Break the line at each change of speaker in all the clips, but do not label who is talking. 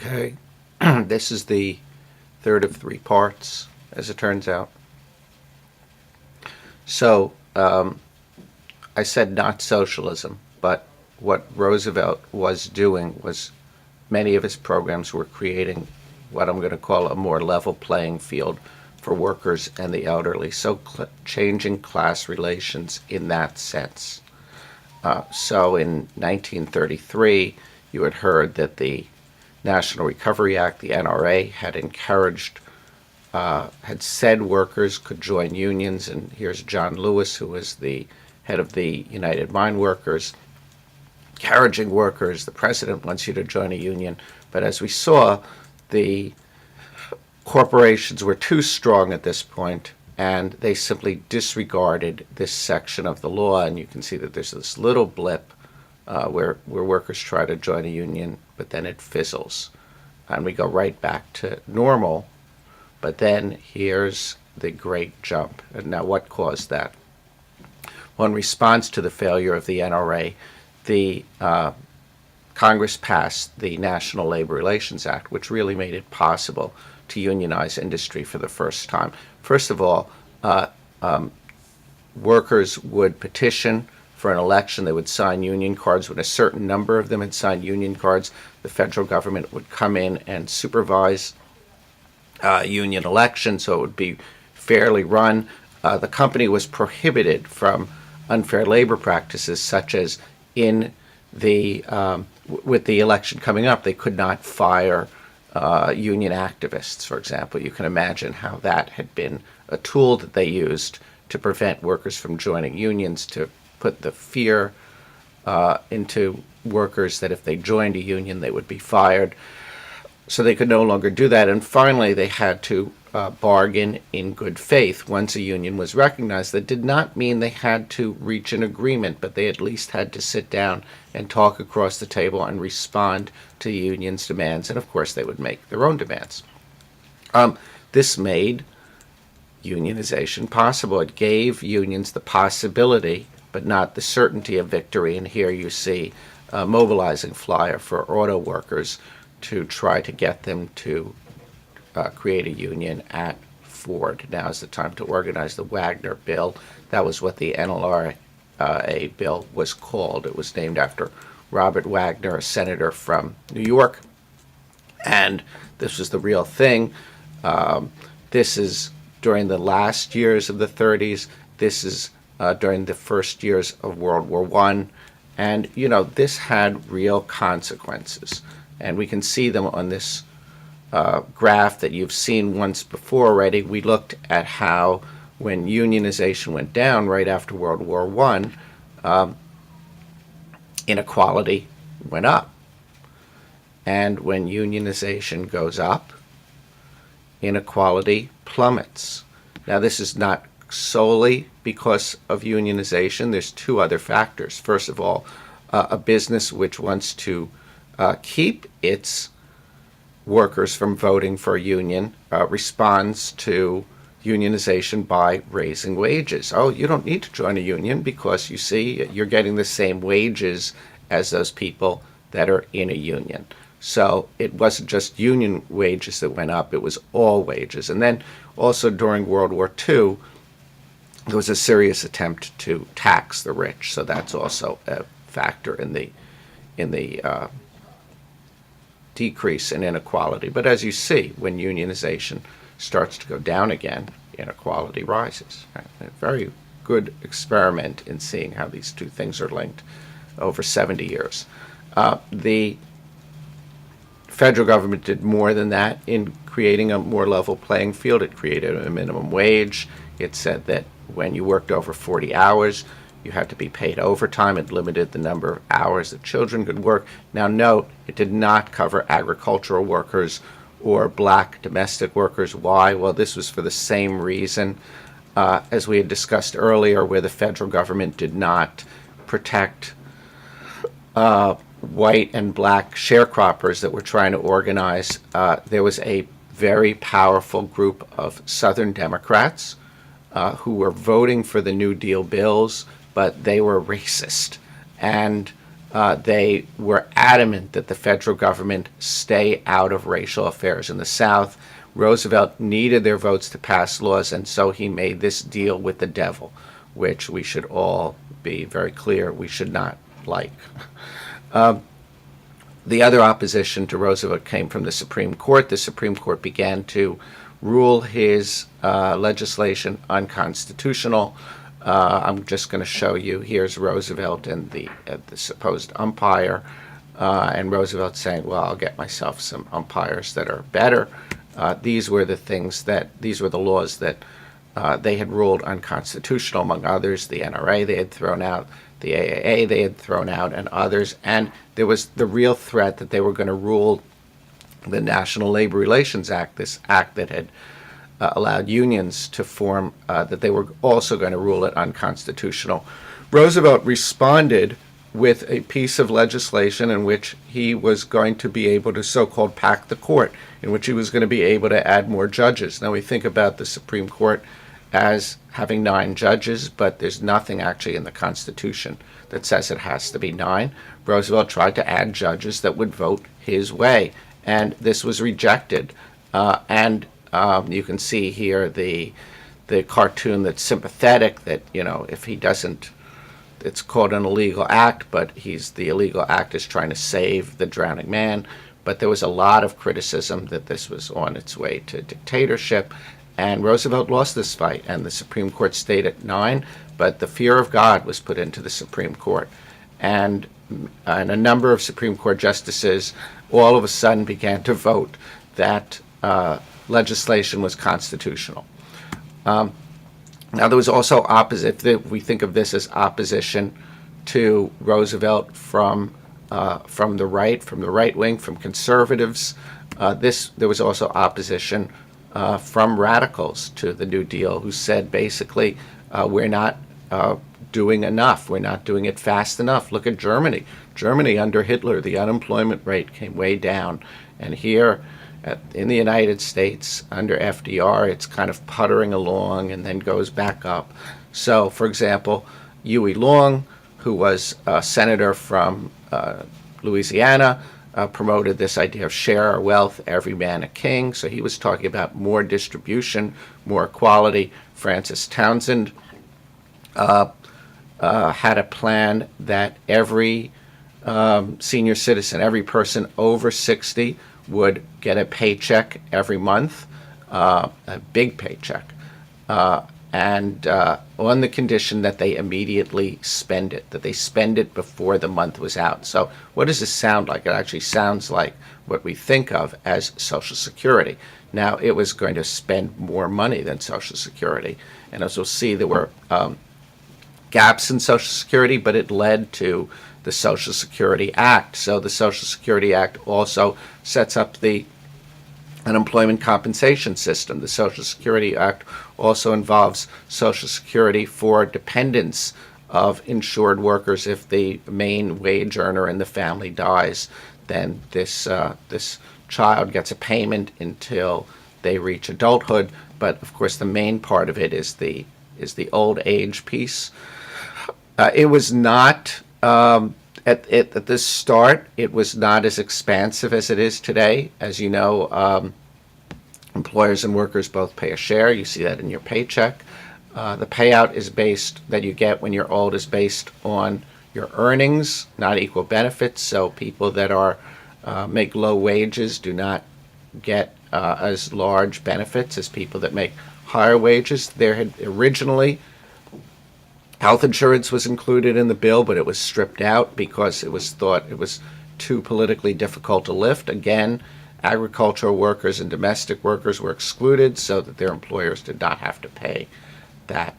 Okay, this is the third of three parts, as it turns out. So, I said not socialism, but what Roosevelt was doing was many of his programs were creating what I'm going to call a more level playing field for workers and the elderly, so changing class relations in that sense. So in 1933, you had heard that the National Recovery Act, the NRA, had encouraged, had said workers could join unions, and here's John Lewis, who was the head of the United Mine Workers, encouraging workers, the president wants you to join a union. But as we saw, the corporations were too strong at this point, and they simply disregarded this section of the law. And you can see that there's this little blip where workers try to join a union, but then it fizzles. And we go right back to normal. But then here's the great jump. And now what caused that? Well, in response to the failure of the NRA, the Congress passed the National Labor Relations Act, which really made it possible to unionize industry for the first time. First of all, workers would petition for an election. They would sign union cards. When a certain number of them had signed union cards, the federal government would come in and supervise union elections, so it would be fairly run. The company was prohibited from unfair labor practices, such as in the with the election coming up, they could not fire union activists, for example. You can imagine how that had been a tool that they used to prevent workers from joining unions, to put the fear into workers that if they joined a union, they would be fired. So they could no longer do that. And finally, they had to bargain in good faith once a union was recognized. That did not mean they had to reach an agreement, but they at least had to sit down and talk across the table and respond to the union's demands. And of course, they would make their own demands. This made unionization possible. It gave unions the possibility, but not the certainty of victory. And here you see a mobilizing flyer for auto workers to try to get them to create a union at Ford. Now is the time to organize the Wagner Bill. That was what the NLRA bill was called. It was named after Robert Wagner, a senator from New York. And this was the real thing. This is during the last years of the 30s. This is during the first years of World War I. And, you know, this had real consequences. And we can see them on this graph that you've seen once before already. We looked at how when unionization went down right after World War I, inequality went up. And when unionization goes up, inequality plummets. Now, this is not solely because of unionization. There's two other factors. First of all, a business which wants to keep its workers from voting for a union responds to unionization by raising wages. Oh, you don't need to join a union because, you see, you're getting the same wages as those people that are in a union. So it wasn't just union wages that went up, it was all wages. And then also during World War II, there was a serious attempt to tax the rich. So that's also a factor in the decrease in inequality. But as you see, when unionization starts to go down again, inequality rises. A very good experiment in seeing how these two things are linked over 70 years. The federal government did more than that in creating a more level playing field. It created a minimum wage. It said that when you worked over 40 hours, you had to be paid overtime. It limited the number of hours that children could work. Now note, it did not cover agricultural workers or black domestic workers. Why? Well, this was for the same reason as we had discussed earlier, where the federal government did not protect white and black sharecroppers that were trying to organize. There was a very powerful group of Southern Democrats who were voting for the New Deal bills, but they were racist. And They were adamant that the federal government stay out of racial affairs in the South. Roosevelt needed their votes to pass laws, and so he made this deal with the devil, which we should all be very clear we should not like. The other opposition to Roosevelt came from the Supreme Court. The Supreme Court began to rule his legislation unconstitutional. I'm just going to show you. Here's Roosevelt and the supposed umpire, and Roosevelt saying, "Well, I'll get myself some umpires that are better." These were the laws that they had ruled unconstitutional, among others. The NRA they had thrown out, the AAA they had thrown out, and others. And there was the real threat that they were going to rule the National Labor Relations Act, this act that had allowed unions to form, that they were also going to rule it unconstitutional. Roosevelt responded with a piece of legislation in which he was going to be able to so-called pack the court, in which he was going to be able to add more judges. Now we think about the Supreme Court as having 9 judges, but there's nothing actually in the Constitution that says it has to be 9. Roosevelt tried to add judges that would vote his way, and this was rejected. You can see here the cartoon that's sympathetic, that, if he doesn't, it's called an illegal act, but the illegal act is trying to save the drowning man. But there was a lot of criticism that this was on its way to dictatorship, and Roosevelt lost this fight, and the Supreme Court stayed at 9, but the fear of God was put into the Supreme Court. And a number of Supreme Court justices all of a sudden began to vote that legislation was constitutional. Now there was also opposite. We think of this as opposition to Roosevelt from the right wing, from conservatives. There was also opposition from radicals to the New Deal, who said basically we're not doing enough. We're not doing it fast enough. Look at Germany. Germany under Hitler, the unemployment rate came way down, and here in the United States, under FDR, it's kind of puttering along and then goes back up. So, for example, Huey Long, who was a senator from Louisiana, promoted this idea of share our wealth, every man a king. So he was talking about more distribution, more equality. Francis Townsend had a plan that every senior citizen, every person over 60, would get a paycheck every month, a big paycheck, and on the condition that they immediately spend it, that they spend it before the month was out. So what does this sound like? It actually sounds like what we think of as Social Security. Now, it was going to spend more money than Social Security, and as we'll see, there were gaps in Social Security, but it led to the Social Security Act. So the Social Security Act also sets up the unemployment compensation system. The Social Security Act also involves Social Security for dependents of insured workers. If the main wage earner in the family dies, then this child gets a payment until they reach adulthood. But of course, the main part of it is the old age piece. It was not at the start. It was not as expansive as it is today. As you know, employers and workers both pay a share. You see that in your paycheck. The payout is that you get when you're old is based on your earnings, not equal benefits. So people that make low wages do not get as large benefits as people that make higher wages. There had originally health insurance was included in the bill, but it was stripped out because it was thought it was too politically difficult to lift. Again, agricultural workers and domestic workers were excluded so that their employers did not have to pay that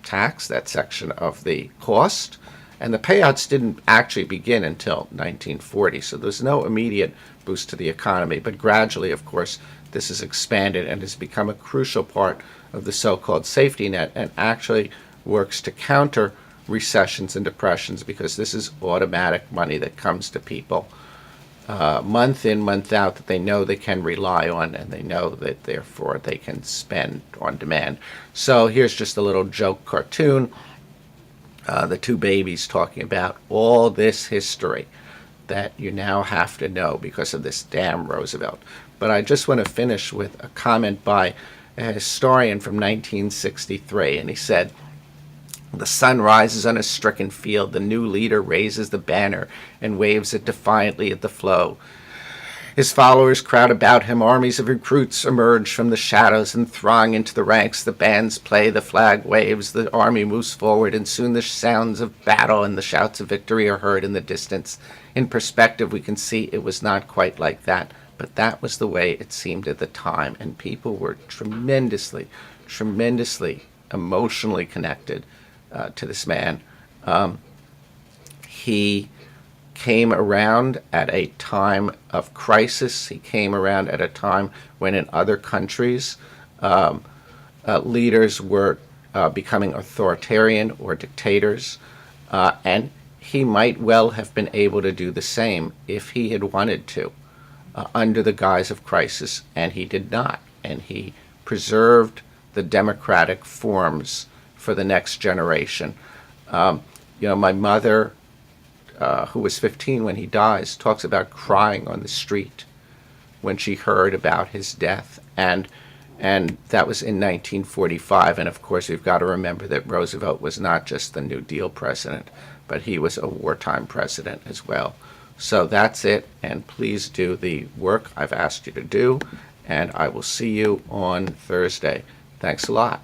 tax, that section of the cost. And the payouts didn't actually begin until 1940, so there's no immediate boost to the economy. But gradually, of course, this has expanded and has become a crucial part of the so-called safety net, and actually works to counter recessions and depressions, because this is automatic money that comes to people month in, month out, that they know they can rely on, and they know that therefore they can spend on demand. So here's just a little joke cartoon the two babies, talking about all this history that you now have to know because of this damn Roosevelt. But I just want to finish with a comment by a historian from 1963, and he said, "The sun rises on a stricken field. The new leader raises the banner and waves it defiantly at the flow. His followers crowd about him. Armies of recruits emerge from the shadows and throng into the ranks. The bands play, the flag waves, the army moves forward, and soon the sounds of battle and the shouts of victory are heard in the distance. In perspective, we can see it was not quite like that, but that was the way it seemed at the time, and people were tremendously, tremendously emotionally connected to this man. He came around at a time of crisis. He came around at a time when in other countries leaders were becoming authoritarian or dictators, and he might well have been able to do the same if he had wanted to under the guise of crisis, and he did not. And he preserved the democratic forms for the next generation. My mother, who was 15 when he dies, talks about crying on the street when she heard about his death. And that was in 1945. And of course, we've got to remember that Roosevelt was not just the New Deal president, but he was a wartime president as well. So that's it. And please do the work I've asked you to do. And I will see you on Thursday. Thanks a lot.